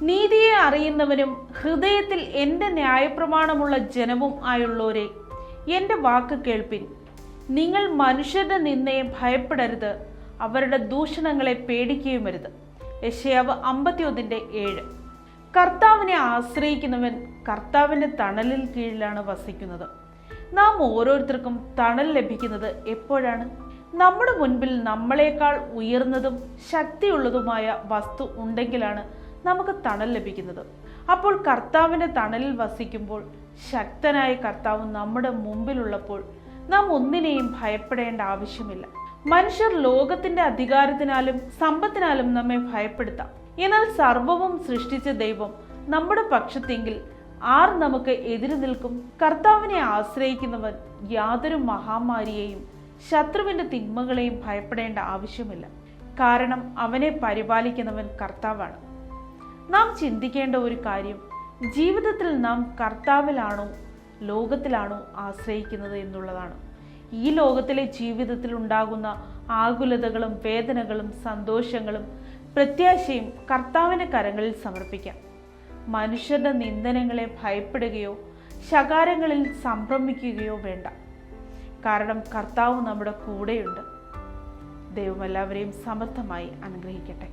നീതിയെ അറിയുന്നവനും ഹൃദയത്തിൽ എൻ്റെ ന്യായപ്രമാണമുള്ള ജനവും ആയുള്ളവരെ, എൻ്റെ വാക്ക് കേൾപ്പിൻ. നിങ്ങൾ മനുഷ്യരുടെ നിന്ദയെ ഭയപ്പെടരുത്, അവരുടെ ദൂഷണങ്ങളെ പേടിക്കുകയുമരുത്. യെശയ്യാവ് 51:7. കർത്താവിനെ ആശ്രയിക്കുന്നവൻ കർത്താവിൻ്റെ തണലിൽ കീഴിലാണ് വസിക്കുന്നത്. നാം ഓരോരുത്തർക്കും തണൽ ലഭിക്കുന്നത് എപ്പോഴാണ്? നമ്മുടെ മുൻപിൽ നമ്മളെക്കാൾ ഉയർന്നതും ശക്തിയുള്ളതുമായ വസ്തു ഉണ്ടെങ്കിലാണ് നമുക്ക് തണൽ ലഭിക്കുന്നത്. അപ്പോൾ കർത്താവിൻ്റെ തണലിൽ വസിക്കുമ്പോൾ, ശക്തനായ കർത്താവ് നമ്മുടെ മുമ്പിലുള്ളപ്പോൾ നാം ഒന്നിനെയും ഭയപ്പെടേണ്ട ആവശ്യമില്ല. മനുഷ്യർ ലോകത്തിന്റെ അധികാരത്തിനാലും സമ്പത്തിനാലും നമ്മെ ഭയപ്പെടുത്താം. എന്നാൽ സർവവും സൃഷ്ടിച്ച ദൈവം നമ്മുടെ പക്ഷത്തെങ്കിൽ ആർ നമുക്ക് എതിര് നിൽക്കും? കർത്താവിനെ ആശ്രയിക്കുന്നവൻ യാതൊരു മഹാമാരിയെയും ശത്രുവിന്റെ തിന്മകളെയും ഭയപ്പെടേണ്ട ആവശ്യമില്ല. കാരണം അവനെ പരിപാലിക്കുന്നവൻ കർത്താവാണ്. നാം ചിന്തിക്കേണ്ട ഒരു കാര്യം, ജീവിതത്തിൽ നാം കർത്താവിലാണോ ലോകത്തിലാണോ ആശ്രയിക്കുന്നത് എന്നുള്ളതാണ്. ഈ ലോകത്തിലെ ജീവിതത്തിൽ ഉണ്ടാകുന്ന ആകുലതകളും വേദനകളും സന്തോഷങ്ങളും പ്രത്യാശയും കർത്താവിൻ്റെ കരങ്ങളിൽ സമർപ്പിക്കാം. മനുഷ്യരുടെ നിന്ദനങ്ങളെ ഭയപ്പെടുകയോ ശകാരങ്ങളിൽ സംഭ്രമിക്കുകയോ വേണ്ട. കാരണം കർത്താവ് നമ്മുടെ കൂടെയുണ്ട്. ദൈവം എല്ലാവരെയും സമർത്ഥമായി അനുഗ്രഹിക്കട്ടെ.